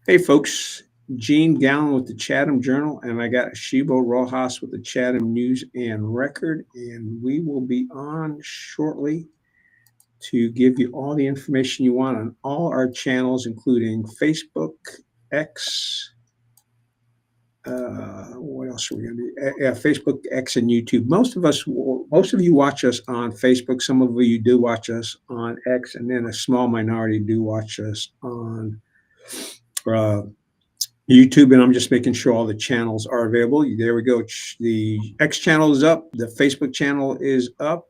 Hey, folks. Gene Gallen with the Chatham Journal, and I got Shibo Rojas with the Chatham News and Record, and we will be on shortly to give you all the information you want on all our channels, including Facebook, X. What else are we going to do? Facebook, X, and YouTube. Most of you watch us on Facebook. Some of you do watch us on X, and then a small minority do watch us on uh, YouTube, and I'm just making sure all the channels are available. There we go. The X channel is up, the Facebook channel is up,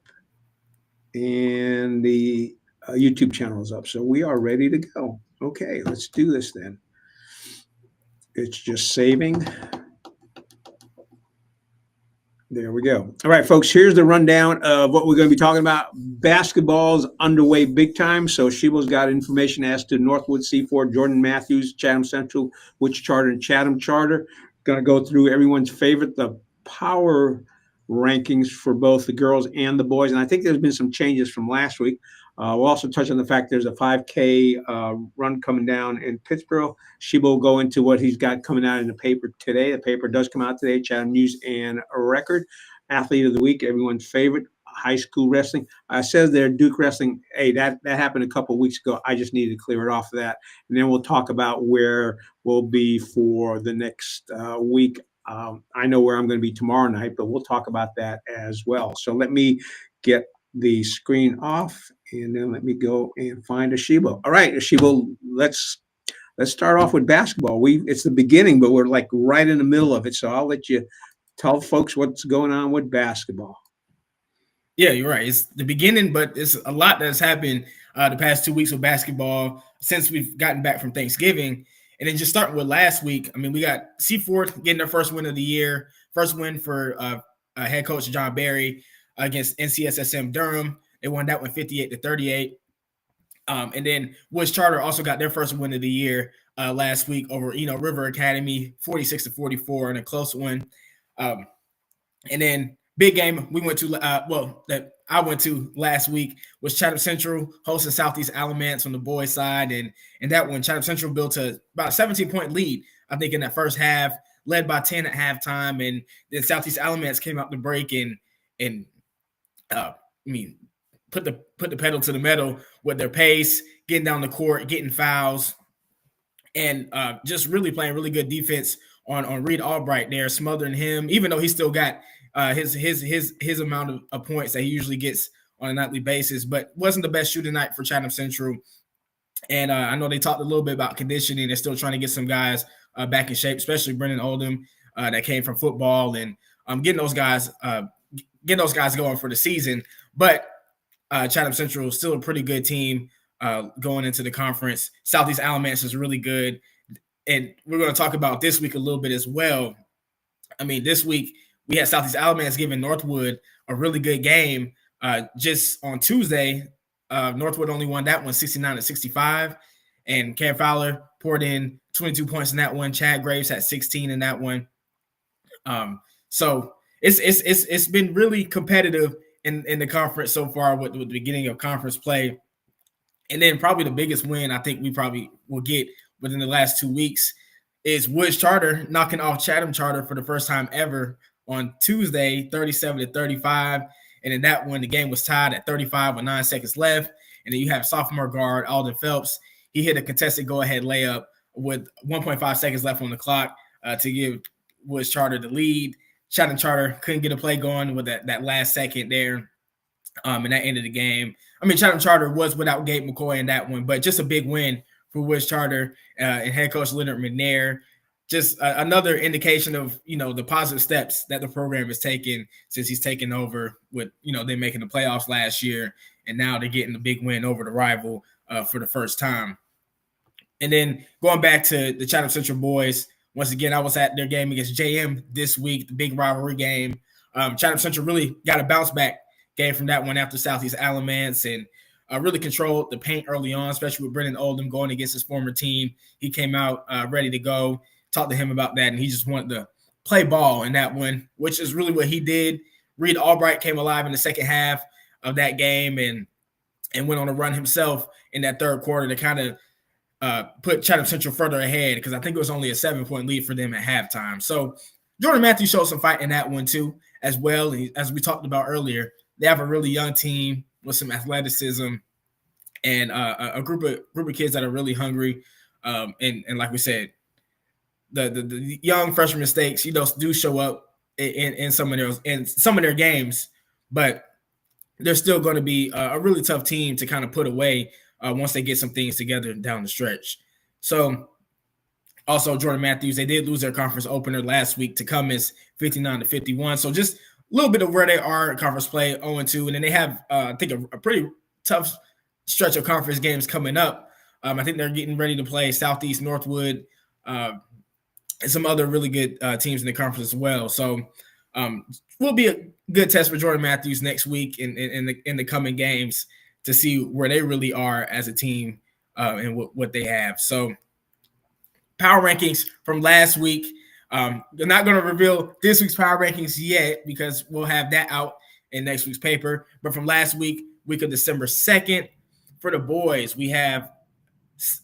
and the YouTube channel is up. So we are ready to go. Okay, let's do this then. It's just saving. There we go. All right, folks, here's the rundown of what we're going to be talking about. Basketball's underway big time. So Shibo's got information as to Northwood, C4, Jordan Matthews, Chatham Central, Witch Charter, and Chatham Charter. Going to go through everyone's favorite, the power rankings for both the girls and the boys. And I think there's been some changes from last week. We'll also touch on the fact there's a 5K run coming down in Pittsburgh. Shibo will go into what he's got coming out in the paper today. The paper does come out today, Chatham News and Record. Athlete of the week, everyone's favorite, high school wrestling. Says there, Duke wrestling. Hey, that happened a couple of weeks ago. I just needed to clear it off of that. And then we'll talk about where we'll be for the next week. I know where I'm going to be tomorrow night, but we'll talk about that as well. So let me get the screen off, and then let me go and find Shibo. All right, Shibo, let's start off with basketball. It's the beginning, but we're like right in the middle of it. So I'll let you tell folks what's going on with basketball. Yeah, you're right. It's the beginning, but it's a lot that's happened the past 2 weeks with basketball since we've gotten back from Thanksgiving. And then just starting with last week, I mean, we got C4 getting their first win of the year, first win for head coach John Barry against NCSSM Durham. They won that one 58-38. And then Woods Charter also got their first win of the year last week over River Academy, 46-44, in a close one. And then big game we went to, that I went to last week was Chatham Central hosting Southeast Alamance on the boys' side. And that one, Chatham Central built about a 17-point lead, I think, in that first half, led by 10 at halftime. And then Southeast Alamance came out the break and put the pedal to the metal with their pace, getting down the court, getting fouls, and just really playing really good defense on Reed Albright there, smothering him, even though he still got his amount of points that he usually gets on a nightly basis, but wasn't the best shooting night for Chatham Central. And I know they talked a little bit about conditioning. They're still trying to get some guys back in shape, especially Brendan Oldham that came from football, and getting those guys going for the season. But Chatham Central is still a pretty good team going into the conference. Southeast Alamance is really good. And we're going to talk about this week a little bit as well. I mean, this week we had Southeast Alamance giving Northwood a really good game. Just on Tuesday, Northwood only won that one 69-65. And Cam Fowler poured in 22 points in that one. Chad Graves had 16 in that one. So it's been really competitive in the conference so far with the beginning of conference play. And then probably the biggest win I think we probably will get within the last 2 weeks is Woods Charter knocking off Chatham Charter for the first time ever on Tuesday, 37-35. And in that one, the game was tied at 35 with 9 seconds left. And then you have sophomore guard Alden Phelps. He hit a contested go-ahead layup with 1.5 seconds left on the clock to give Woods Charter the lead. Chatham Charter couldn't get a play going with that last second there. And that ended the game. I mean, Chatham Charter was without Gabe McCoy in that one, but just a big win for Woods Charter and head coach Leonard McNair. Just another indication of, the positive steps that the program has taken since he's taken over with, they making the playoffs last year, and now they're getting a big win over the rival for the first time. And then going back to the Chatham Central boys, once again, I was at their game against JM this week, the big rivalry game. Chatham Central really got a bounce back game from that one after Southeast Alamance, and really controlled the paint early on, especially with Brendan Oldham going against his former team. He came out ready to go. Talked to him about that, and he just wanted to play ball in that one, which is really what he did. Reed Albright came alive in the second half of that game and went on a run himself in that third quarter to kind of put Chatham Central further ahead because I think it was only a 7-point lead for them at halftime. So Jordan Matthews showed some fight in that one too, as well. And as we talked about earlier, they have a really young team with some athleticism and a group of kids that are really hungry. And like we said, the young freshman mistakes, do show up in some of their games, but they're still going to be a really tough team to kind of put away once they get some things together down the stretch. So also Jordan Matthews, they did lose their conference opener last week to Cummins 59-51. So just a little bit of where they are in conference play, 0-2. And then they have, I think, a pretty tough stretch of conference games coming up. I think they're getting ready to play Southeast, Northwood, and some other really good teams in the conference as well. So will be a good test for Jordan Matthews next week in the coming games to see where they really are as a team and what they have. So power rankings from last week. They're not going to reveal this week's power rankings yet because we'll have that out in next week's paper. But from last week of December 2nd, for the boys, we have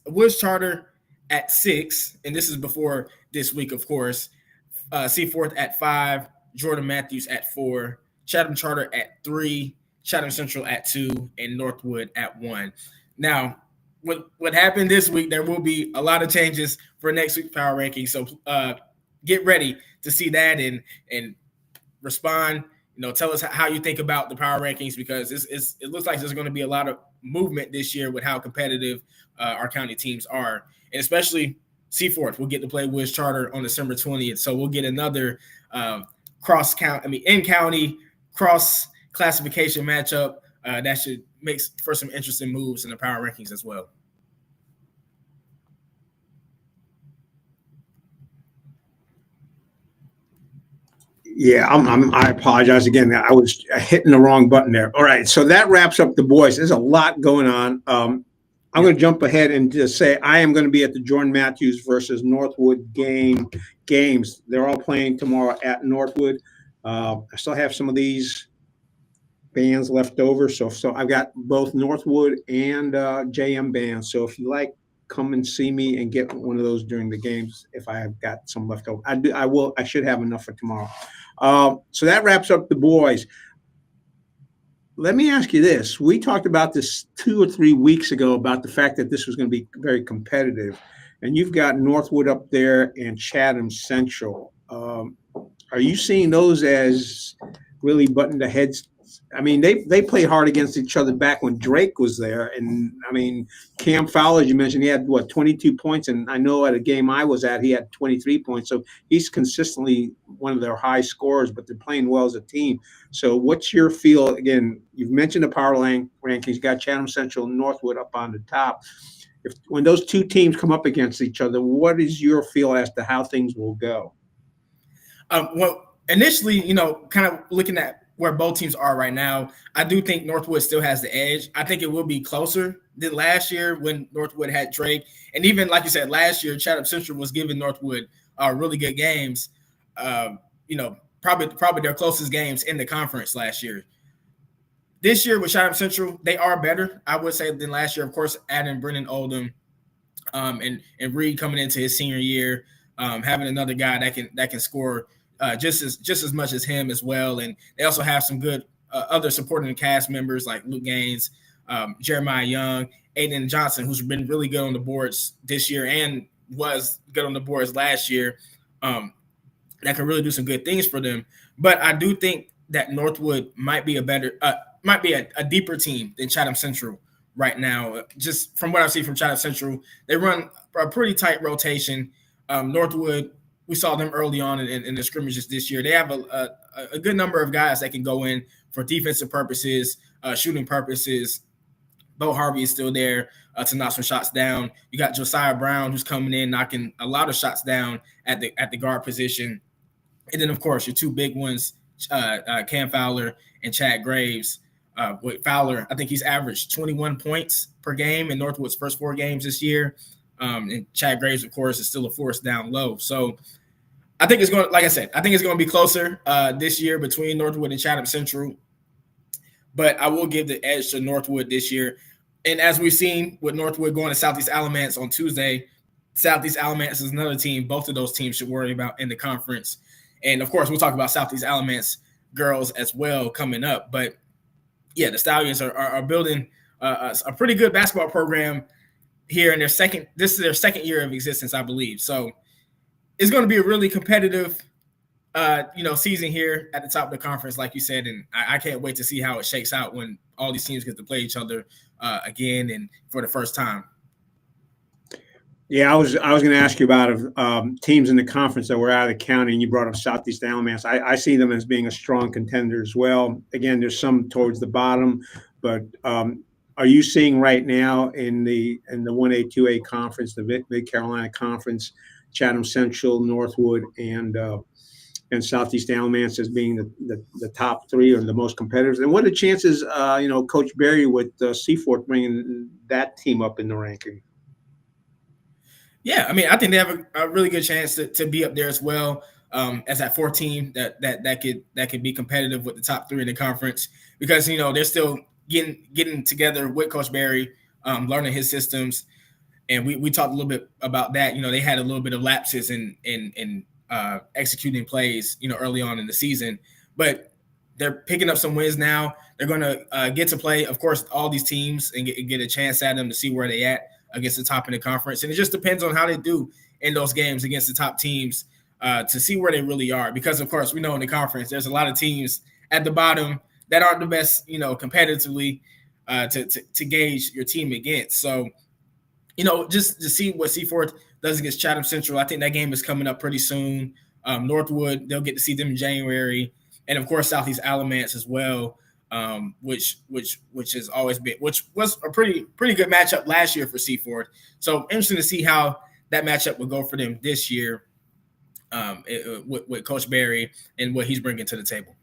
Woods Charter at 6, and this is before this week, of course. Seaforth at 5, Jordan Matthews at 4, Chatham Charter at 3, Chatham Central at 2, and Northwood at 1. Now, what happened this week, there will be a lot of changes for next week's power ranking. So get ready to see that and respond. Tell us how you think about the power rankings because it looks like there's going to be a lot of movement this year with how competitive our county teams are, and especially Seaforth will get to play Woods Charter on December 20th. So we'll get another in-county cross classification matchup that should make for some interesting moves in the power rankings as well. Yeah, I apologize again. I was hitting the wrong button there. All right, so that wraps up the boys. There's a lot going on. I'm going to jump ahead and just say I am going to be at the Jordan Matthews versus Northwood games. They're all playing tomorrow at Northwood. I still have some of these bands left over, so I've got both Northwood and JM bands. So if you like, come and see me and get one of those during the games if I have got some left over. I should have enough for tomorrow. So that wraps up the boys. Let me ask you this. We talked about this 2 or 3 weeks ago about the fact that this was going to be very competitive. And you've got Northwood up there and Chatham Central. Are you seeing those as really button to heads? I mean, they play hard against each other back when Drake was there. And, I mean, Cam Fowler, as you mentioned, he had, 22 points. And I know at a game I was at, he had 23 points. So he's consistently one of their high scorers, but they're playing well as a team. So what's your feel? Again, you've mentioned the power rankings. You got Chatham Central and Northwood up on the top. When those two teams come up against each other, what is your feel as to how things will go? Well, initially, kind of looking at where both teams are right now, I do think Northwood still has the edge. I think it will be closer than last year when Northwood had Drake. And even, like you said, last year, Chatham Central was giving Northwood really good games. Probably their closest games in the conference last year. This year with Chatham Central, they are better, I would say, than last year. Of course, adding Brennan Oldham and Reed coming into his senior year, having another guy that can score just as much as him as well. And they also have some good other supporting cast members like Luke Gaines, Jeremiah Young, Aiden Johnson, who's been really good on the boards this year and was good on the boards last year, that can really do some good things for them. But I do think that Northwood might be a deeper team than Chatham Central right now. Just from what I've seen from Chatham Central, they run a pretty tight rotation. Northwood, we saw them early on in the scrimmages this year. They have a good number of guys that can go in for defensive purposes, shooting purposes. Bo Harvey is still there to knock some shots down. You got Josiah Brown, who's coming in, knocking a lot of shots down at the guard position. And then, of course, your two big ones, Cam Fowler and Chad Graves. With Fowler, I think he's averaged 21 points per game in Northwood's first 4 games this year. And Chad Graves, of course, is still a force down low. So I think it's going to be closer this year between Northwood and Chatham Central. But I will give the edge to Northwood this year. And as we've seen with Northwood going to Southeast Alamance on Tuesday, Southeast Alamance is another team both of those teams should worry about in the conference. And of course, we'll talk about Southeast Alamance girls as well coming up. But yeah, the Stallions are building a pretty good basketball program here in this is their second year of existence, I believe. So it's going to be a really competitive season here at the top of the conference, like you said, and I can't wait to see how it shakes out when all these teams get to play each other again and for the first time. Yeah, I was going to ask you about teams in the conference that were out of the county, and you brought up Southeast Alamance. I see them as being a strong contender as well. Again, there's some towards the bottom, but are you seeing right now in the 1A, 2A conference, the Mid Carolina Conference, Chatham Central, Northwood, and Southeast Alamance as being the top three or the most competitive? And what are the chances, Coach Berry with Seaford bringing that team up in the ranking? Yeah, I mean, I think they have a really good chance to be up there as well as that 4 team that could be competitive with the top 3 in the conference, because they're still getting together with Coach Berry, learning his systems, and we talked a little bit about that. They had a little bit of lapses in executing plays, early on in the season, but they're picking up some wins now. They're going to get to play, of course, all these teams and get a chance at them to see where they at against the top in the conference. And it just depends on how they do in those games against the top teams to see where they really are. Because, of course, we know in the conference there's a lot of teams at the bottom that aren't the best, competitively to gauge your team against. So, just to see what Seaford does against Chatham Central, I think that game is coming up pretty soon. Northwood, they'll get to see them in January. And, of course, Southeast Alamance as well. Which has always been, which was a pretty good matchup last year for Seaford. So interesting to see how that matchup would go for them this year with Coach Berry and what he's bringing to the table.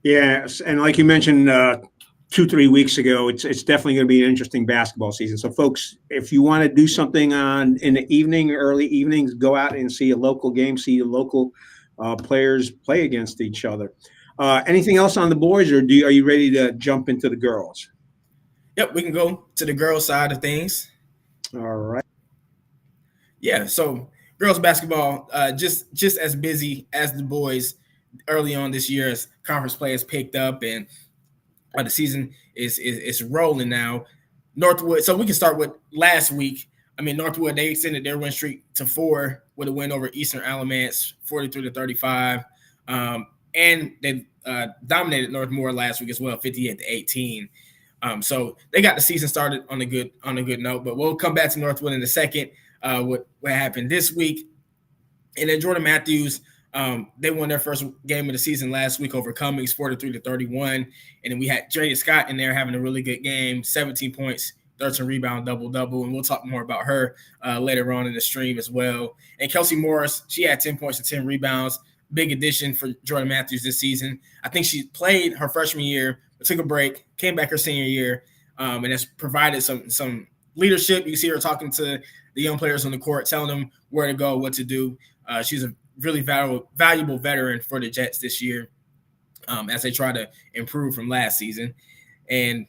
Yeah, and like you mentioned 2-3 weeks ago, it's definitely going to be an interesting basketball season. So, folks, if you want to do something in the evening, early evenings, go out and see a local game, see the local players play against each other. Anything else on the boys, or are you ready to jump into the girls? Yep, we can go to the girls side of things. All right. Yeah, so girls basketball, just as busy as the boys early on this year as conference play has picked up and the season is rolling now. Northwood, so we can start with last week. I mean, Northwood, they extended their win streak to 4 with a win over Eastern Alamance, 43-35. And they dominated Northmore last week as well, 58-18. So they got the season started on a good note. But we'll come back to Northwood in a second. What happened this week? And then Jordan Matthews, they won their first game of the season last week over Cummings, 43-31. And then we had Jada Scott in there having a really good game, 17 points, 13 rebound, double-double. And we'll talk more about her later on in the stream as well. And Kelsey Morris, she had 10 points and 10 rebounds. Big addition for Jordan Matthews this season. I think she played her freshman year, but took a break, came back her senior year, and has provided some leadership. You see her talking to the young players on the court, telling them where to go, what to do. She's a really valuable veteran for the Jets this year as they try to improve from last season. And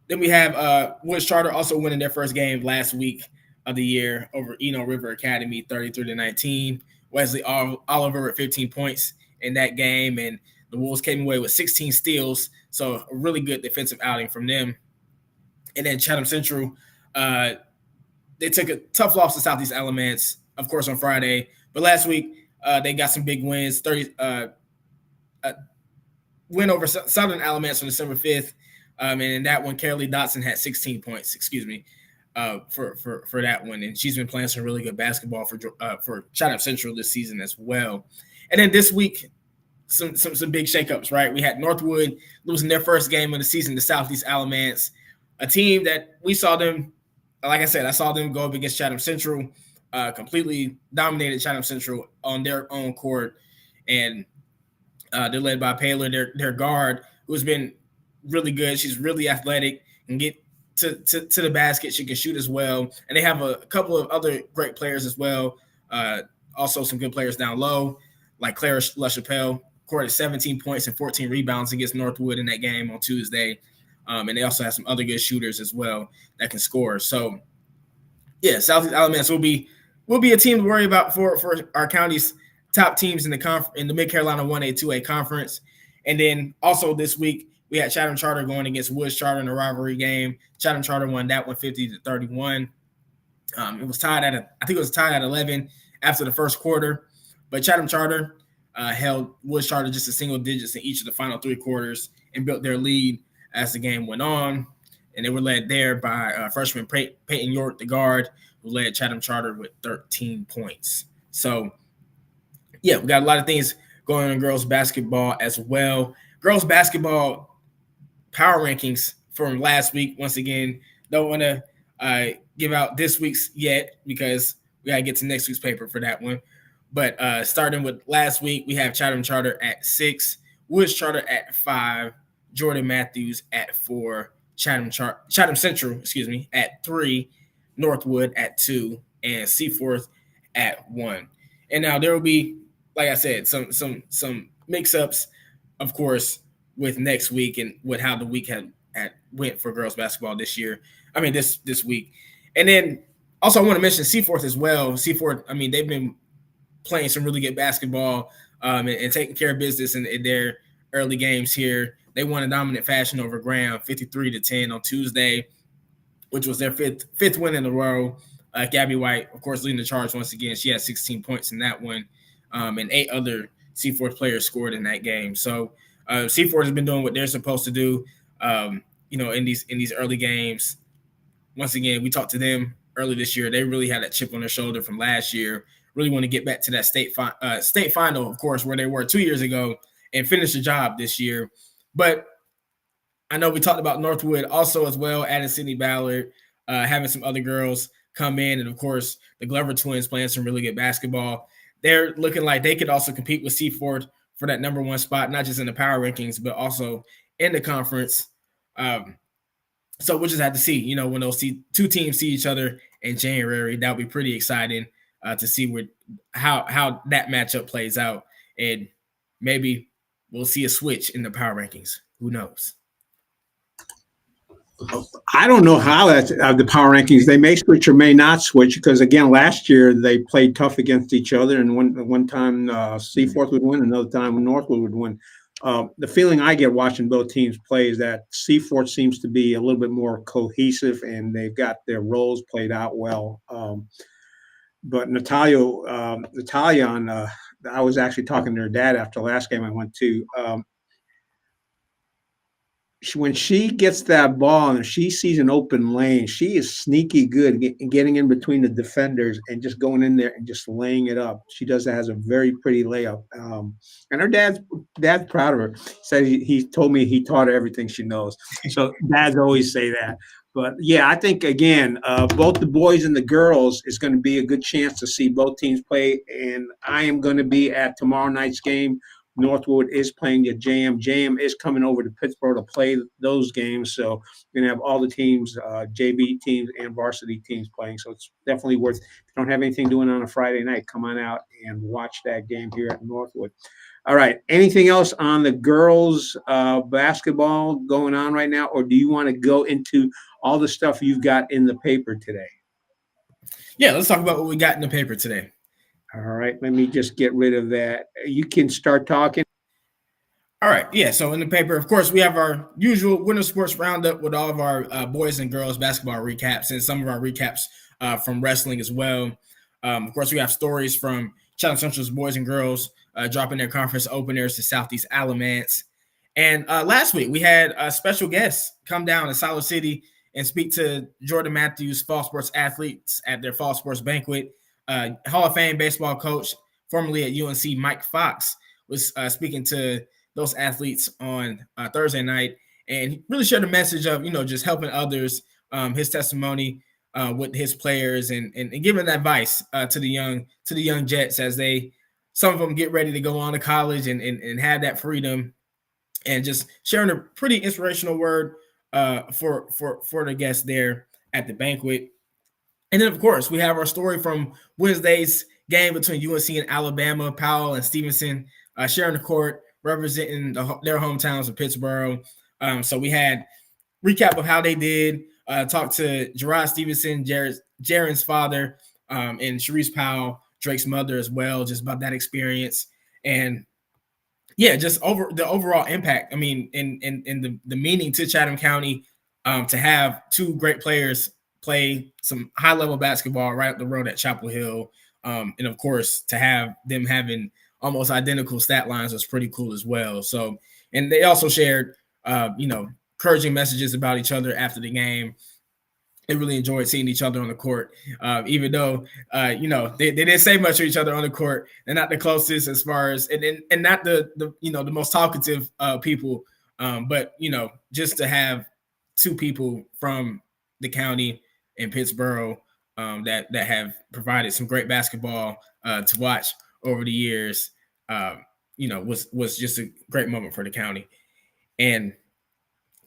then we have Woods Charter also winning their first game last week of the year over Eno River Academy, 33-19. Wesley Oliver with 15 points in that game, and the Wolves came away with 16 steals, so a really good defensive outing from them. And then Chatham Central, they took a tough loss to Southeast Alamance, of course, on Friday. But last week, they got some big wins. Win over Southern Alamance on December 5th. And in that one, Carolee Dotson had 16 points, for that one. And she's been playing some really good basketball for Chatham Central this season as well. And then this week, some big shakeups, right? We had Northwood losing their first game of the season to Southeast Alamance, a team that we saw them, like I said, I saw them go up against Chatham Central, completely dominated Chatham Central on their own court. And they're led by Paler, their guard, who's been really good. She's really athletic and get to the basket. She can shoot as well. And they have a couple of other great players as well. Also some good players down low, like Clara LaChapelle, recorded 17 points and 14 rebounds against Northwood in that game on Tuesday. And they also have some other good shooters as well that can score. So, yeah, Southeast Alamance will be a team to worry about for our county's top teams in the Mid Carolina 1A 2A conference. And then also this week we had Chatham Charter going against Woods Charter in a rivalry game. Chatham Charter won that one 50-31. It was tied at 11 after the first quarter, but Chatham Charter held Woods Charter just a single digits in each of the final 3 quarters and built their lead as the game went on. And they were led there by freshman Peyton York, the guard, who led Chatham Charter with 13 points. So, yeah, we got a lot of things going on in girls basketball as well. Girls basketball power rankings from last week. Once again, don't want to give out this week's yet because we got to get to next week's paper for that one. But starting with last week, we have Chatham Charter at 6, Woods Charter at 5, Jordan Matthews at 4, Chatham Central, at 3, Northwood at 2, and Seaforth at 1. And now there will be, like I said, some mix-ups, of course, with next week and with how the week had went for girls basketball this year. I mean, this week. And then also I want to mention Seaforth as well. Seaforth, I mean, they've been playing some really good basketball and taking care of business in their early games here. They won in dominant fashion over Graham, 53-10 on Tuesday, which was their fifth win in a row. Gabby White, of course, leading the charge once again. She had 16 points in that one, and 8 other Seaforth players scored in that game. So Seaforth has been doing what they're supposed to do, in these early games. Once again, we talked to them early this year. They really had that chip on their shoulder from last year. Really want to get back to that state final, of course, where they were 2 years ago and finish the job this year. But I know we talked about Northwood also as well, adding Sydney Ballard, having some other girls come in. And, of course, the Glover twins playing some really good basketball. They're looking like they could also compete with Seaforth for that number 1 spot, not just in the power rankings, but also in the conference. So we'll just have to see, when those two teams see each other in January. That'll be pretty exciting to see how that matchup plays out. And maybe we'll see a switch in the power rankings. Who knows? I don't know how that's the power rankings. They may switch or may not switch because, again, last year they played tough against each other, and one time Seaforth would win, another time Northwood would win. The feeling I get watching both teams play is that Seaforth seems to be a little bit more cohesive, and they've got their roles played out well. But Natalia, I was actually talking to her dad after the last game I went to. When she gets that ball and she sees an open lane, she is sneaky good getting in between the defenders and just going in there and just laying it up. She has a very pretty layup. And her dad's proud of her. He said he told me he taught her everything she knows. So dads always say that. But yeah, I think again, both the boys and the girls is going to be a good chance to see both teams play. And I am going to be at tomorrow night's game. Northwood is playing the JM. JM is coming over to Pittsburgh to play those games. So we're going to have all the teams, JV teams and varsity teams playing. So it's definitely worth, if you don't have anything doing on a Friday night, come on out and watch that game here at Northwood. All right. Anything else on the girls basketball going on right now? Or do you want to go into all the stuff you've got in the paper today? Yeah, let's talk about what we got in the paper today. All right, let me just get rid of that. You can start talking. All right, yeah, so in the paper, of course, we have our usual Winter Sports Roundup with all of our boys and girls basketball recaps and some of our recaps from wrestling as well. Of course, we have stories from Chatham Central's boys and girls dropping their conference openers to Southeast Alamance. And last week, we had special guests come down to Siler City and speak to Jordan Matthews fall sports athletes at their fall sports banquet. Hall of Fame baseball coach, formerly at UNC, Mike Fox, was speaking to those athletes on Thursday night, and he really shared a message of, just helping others, his testimony with his players and giving advice to the young Jets as some of them get ready to go on to college and have that freedom, and just sharing a pretty inspirational word for the guests there at the banquet. And then, of course, we have our story from Wednesday's game between UNC and Alabama. Powell and Stevenson sharing the court, representing their hometowns of Pittsburgh. So we had recap of how they did. Talked to Gerard Stevenson, Jaren's father, and Sharice Powell, Drake's mother as well, just about that experience. And yeah, just over the overall impact. I mean, in the meaning to Chatham County, to have two great players play some high level basketball right up the road at Chapel Hill, and of course to have them having almost identical stat lines was pretty cool as well. So, and they also shared, encouraging messages about each other after the game. They really enjoyed seeing each other on the court, even though they didn't say much to each other on the court. They're not the closest as far as and not the most talkative people, but just to have two people from the county in Pittsburgh that have provided some great basketball to watch over the years, was just a great moment for the county. And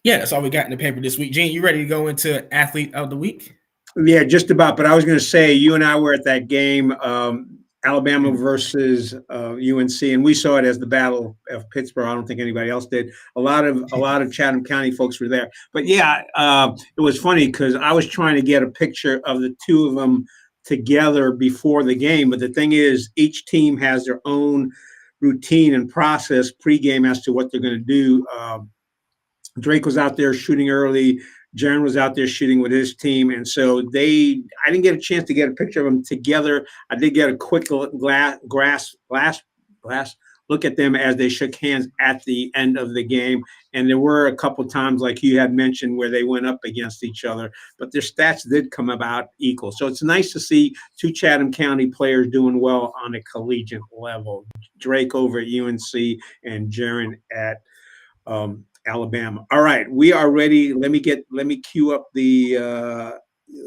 yeah, that's all we got in the paper this week. Gene, you ready to go into Athlete of the Week? Yeah, just about. But I was going to say, you and I were at that game, Alabama versus UNC, and we saw it as the Battle of Pittsburgh. I don't think anybody else did. A lot of Chatham County folks were there. But yeah, it was funny because I was trying to get a picture of the two of them together before the game. But the thing is, each team has their own routine and process pregame as to what they're going to do. Drake was out there shooting early. Jaren was out there shooting with his team. And so I didn't get a chance to get a picture of them together. I did get a quick glass look at them as they shook hands at the end of the game. And there were a couple of times, like you had mentioned, where they went up against each other, but their stats did come about equal. So it's nice to see two Chatham County players doing well on a collegiate level. Drake over at UNC and Jaren at Alabama. All right, we are ready. Let me cue up the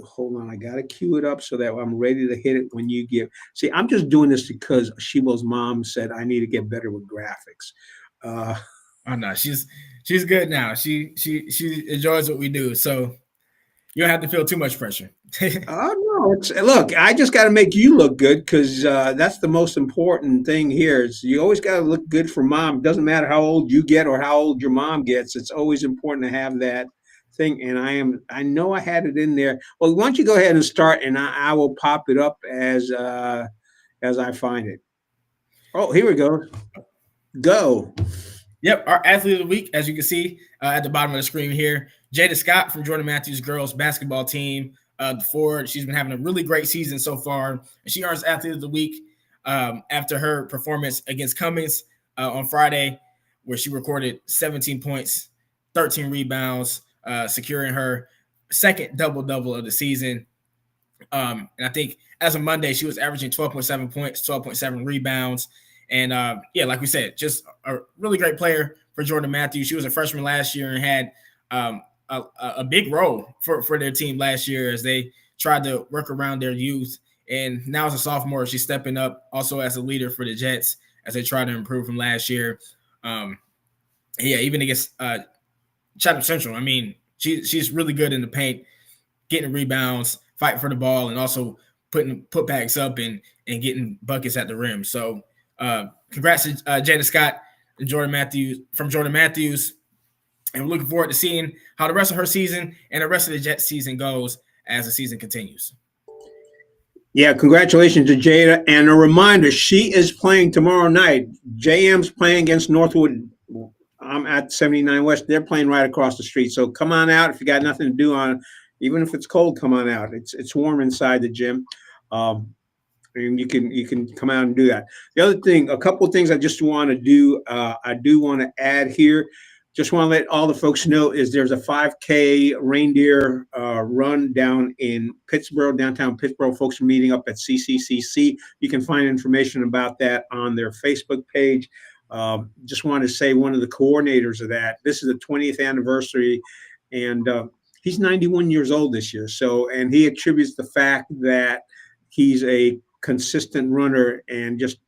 hold on, I gotta cue it up so that I'm ready to hit it when you give. See, I'm just doing this because Shibo's mom said I need to get better with graphics. Oh no, she's good now. She enjoys what we do, so you don't have to feel too much pressure. Oh no! Look, I just got to make you look good because that's the most important thing here. Is you always got to look good for mom. It doesn't matter how old you get or how old your mom gets. It's always important to have that thing. And I know I had it in there. Well, why don't you go ahead and start, and I will pop it up as I find it. Oh, here we go. Go. Yep, our athlete of the week, as you can see at the bottom of the screen here, Jada Scott from Jordan Matthews girls basketball team. Forward, she's been having a really great season so far, and she earns athlete of the week after her performance against Cummings on Friday, where she recorded 17 points, 13 rebounds, securing her second double-double of the season. And I think as of Monday, she was averaging 12.7 points, 12.7 rebounds. And like we said, just a really great player for Jordan Matthews. She was a freshman last year and had a big role for their team last year as they tried to work around their youth. And now as a sophomore, she's stepping up also as a leader for the Jets as they try to improve from last year. Even against Chatham Central, I mean, she's really good in the paint, getting rebounds, fighting for the ball, and also putting putbacks up and getting buckets at the rim. So congrats to Jada Scott and Jordan Matthews. And we're looking forward to seeing how the rest of her season and the rest of the Jets season goes as the season continues. Yeah, congratulations to Jada. And a reminder, she is playing tomorrow night. JM's playing against Northwood. I'm at 79 West. They're playing right across the street. So come on out if you got nothing to do even if it's cold, come on out. It's warm inside the gym. And you can come out and do that. The other thing, a couple of things I just want to do, I do want to add here. Just want to let all the folks know is there's a 5K reindeer run down in Pittsburgh, downtown Pittsburgh. Folks are meeting up at CCCC. You can find information about that on their Facebook page. Just want to say one of the coordinators of that, this is the 20th anniversary, and he's 91 years old this year. So, and he attributes the fact that he's a consistent runner and just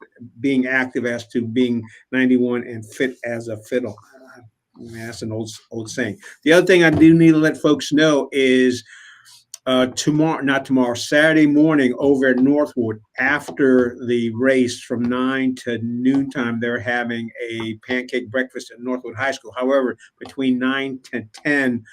being active as to being 91 and fit as a fiddle. That's an old saying. The other thing I do need to let folks know is Saturday morning over at Northwood, after the race from 9 to noontime, they're having a pancake breakfast at Northwood High School. However, between 9 to 10,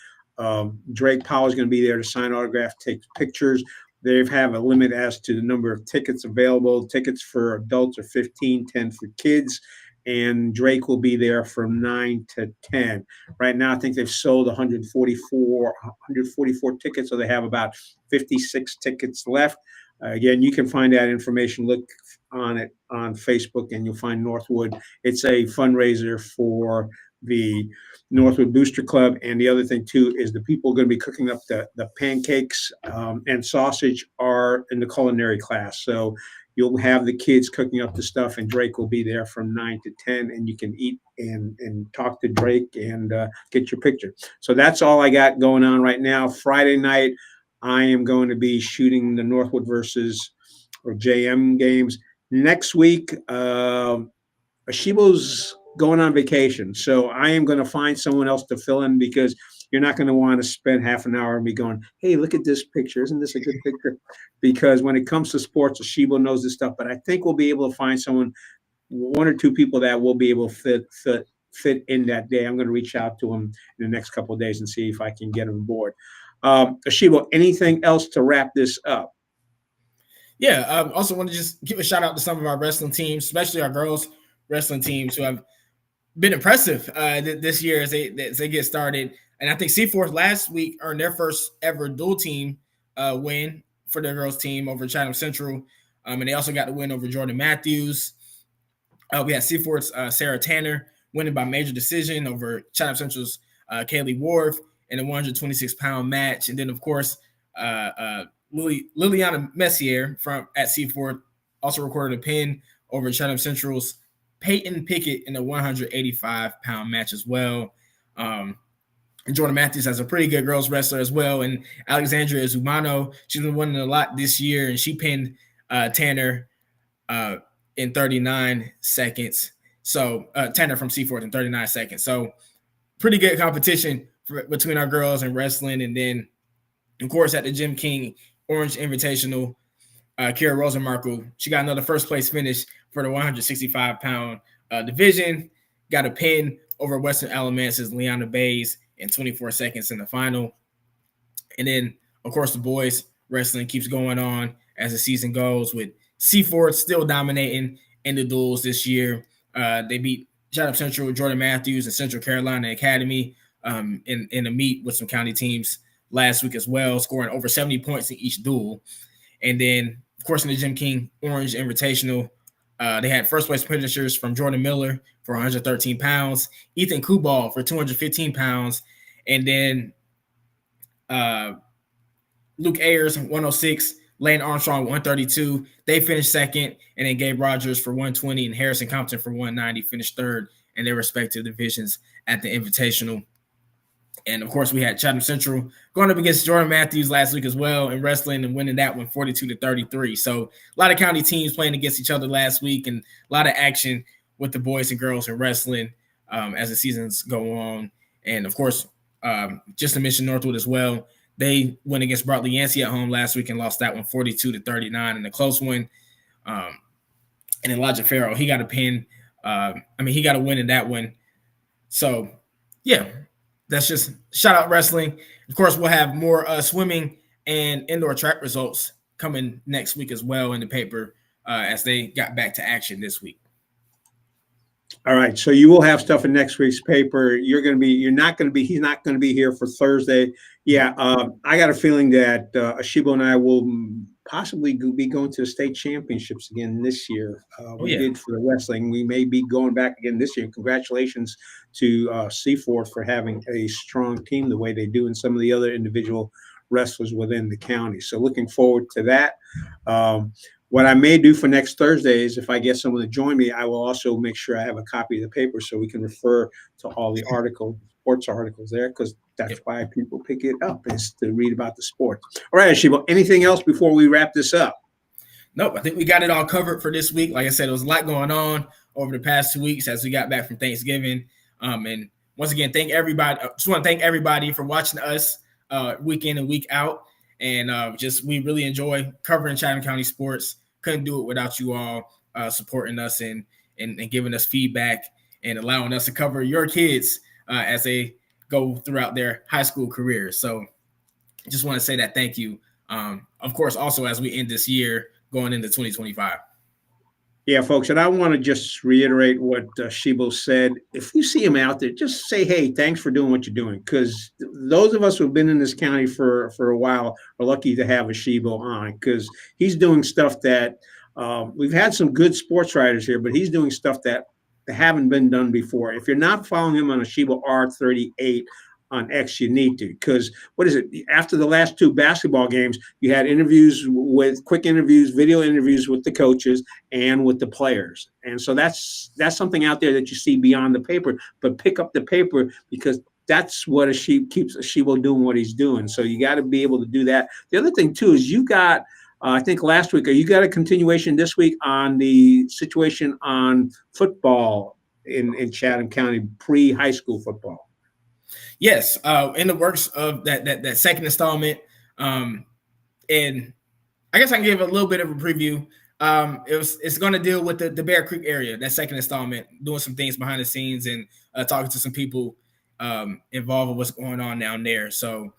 Drake Powell is going to be there to sign autographs, take pictures. They have a limit as to the number of tickets available. Tickets for adults are 15, 10 for kids. And Drake will be there from 9 to 10. Right now, I think they've sold 144 tickets, so they have about 56 tickets left. Again, you can find that information. Look on it on Facebook, and you'll find Northwood. It's a fundraiser for the Northwood Booster Club. And the other thing, too, is the people going to be cooking up the pancakes and sausage are in the culinary class. So you'll have the kids cooking up the stuff, and Drake will be there from 9 to 10, and you can eat and talk to Drake and get your picture. So that's all I got going on right now. Friday night, I am going to be shooting the Northwood versus or JM games. Next week, Ashibo's going on vacation, so I am going to find someone else to fill in because you're not going to want to spend half an hour and be going, hey, look at this picture. Isn't this a good picture? Because when it comes to sports, Ashibo knows this stuff, but I think we'll be able to find someone, one or two people that will be able to fit in that day. I'm going to reach out to them in the next couple of days and see if I can get them aboard. Ashibo, anything else to wrap this up? Yeah, I also want to just give a shout out to some of our wrestling teams, especially our girls wrestling teams who have been impressive this year as they get started. And I think Seaforth last week earned their first ever dual team win for their girls team over Chatham Central. And they also got the win over Jordan Matthews. We had Seaforth's Sarah Tanner winning by major decision over Chatham Central's Kaylee Wharf in a 126-pound match. And then, of course, Liliana Messier at Seaforth also recorded a pin over Chatham Central's Peyton Pickett in a 185-pound match as well. And Jordan Matthews has a pretty good girls wrestler as well. And Alexandria Zumano, she's been winning a lot this year, and she pinned Tanner in 39 seconds. So Tanner from Seaforth in 39 seconds. So pretty good competition between our girls and wrestling. And then, of course, at the Jim King Orange Invitational, Kira Rosenmarkle, she got another first place finish for the 165-pound division. Got a pin over Western Alamance's Leona Bays in 24 seconds in the final. And then, of course, the boys wrestling keeps going on as the season goes, with Seaforth still dominating in the duels this year. They beat Chatham Central, Jordan Matthews, and Central Carolina Academy in a meet with some county teams last week as well, scoring over 70 points in each duel. And then, of course, in the Jim King Orange Invitational, they had first place finishers from Jordan Miller for 113 pounds, Ethan Kubal for 215 pounds, and then Luke Ayers, 106, Lane Armstrong, 132. They finished second, and then Gabe Rogers for 120 and Harrison Compton for 190 finished third in their respective divisions at the Invitational. And, of course, we had Chatham Central going up against Jordan Matthews last week as well in wrestling and winning that one 42-33. So a lot of county teams playing against each other last week, and a lot of action with the boys and girls in wrestling as the seasons go on. And, of course, just to mention Northwood as well, they went against Bartley Yancey at home last week and lost that one 42-39 in a close one. And Elijah Farrell, he got a pin. He got a win in that one. So, yeah. That's just shout out wrestling. Of course, we'll have more swimming and indoor track results coming next week as well in the paper as they got back to action this week. All right. So you will have stuff in next week's paper. He's not going to be here for Thursday. Yeah. I got a feeling that Ashibo and I will possibly be going to the state championships again this year. We did for the wrestling. We may be going back again this year. Congratulations to Seaforth for having a strong team the way they do, and some of the other individual wrestlers within the county. So looking forward to that. What I may do for next Thursday is, if I get someone to join me, I will also make sure I have a copy of the paper so we can refer to all the sports articles there, because that's why people pick it up, is to read about the sports. All right, Ashibo, anything else before we wrap this up? Nope, I think we got it all covered for this week. Like I said, there was a lot going on over the past 2 weeks as we got back from Thanksgiving. And once again, thank everybody. I just want to thank everybody for watching us week in and week out. And we really enjoy covering Chatham County sports. Couldn't do it without you all supporting us and giving us feedback and allowing us to cover your kids as they go throughout their high school careers. So just want to say that thank you. Of course, also as we end this year going into 2025. Yeah, folks, and I want to just reiterate what Shibo said. If you see him out there, just say, "Hey, thanks for doing what you're doing." Because those of us who've been in this county for a while are lucky to have a Shibo on, because he's doing stuff that we've had some good sports writers here, but he's doing stuff that haven't been done before. If you're not following him on a Shibo R38 on X, you need to, because what is it? After the last two basketball games, you had interviews with quick interviews, video interviews with the coaches and with the players. And so that's something out there that you see beyond the paper, but pick up the paper, because that's what keeps a Shibo doing what he's doing. So you got to be able to do that. The other thing too is you got, I think last week, or you got a continuation this week on the situation on football in Chatham County, pre-high school football. Yes, in the works of that second installment, and I guess I can give a little bit of a preview. It's going to deal with the Bear Creek area, that second installment, doing some things behind the scenes and talking to some people involved with what's going on down there. So,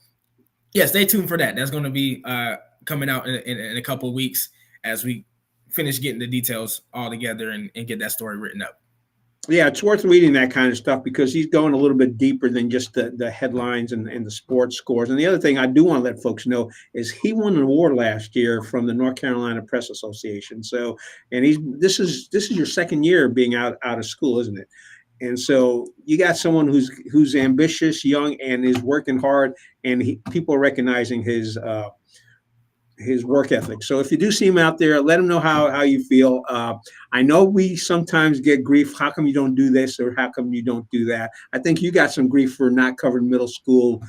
yeah, stay tuned for that. That's going to be coming out in a couple of weeks as we finish getting the details all together and get that story written up. Yeah, it's worth reading that kind of stuff, because he's going a little bit deeper than just the headlines and the sports scores. And the other thing I do want to let folks know is he won an award last year from the North Carolina Press Association. So, and this is your second year being out of school, isn't it? And so you got someone who's ambitious, young, and is working hard, and people are recognizing his work ethic. So if you do see him out there, let him know how you feel. I know we sometimes get grief. How come you don't do this, or how come you don't do that? I think you got some grief for not covering middle school,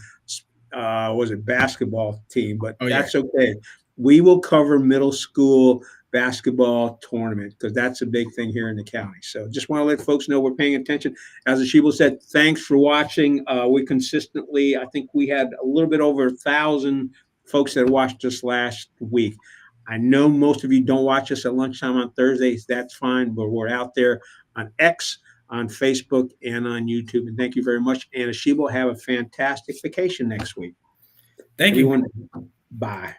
basketball team, but that's okay. We will cover middle school basketball tournament, because that's a big thing here in the county. So just want to let folks know we're paying attention. As Ashibo said, thanks for watching. We consistently, I think we had a little bit over 1,000 folks that watched us last week. I know most of you don't watch us at lunchtime on Thursdays. That's fine, but we're out there on X, on Facebook, and on YouTube. And thank you very much. And Ashibo, have a fantastic vacation next week. Thank you. Bye.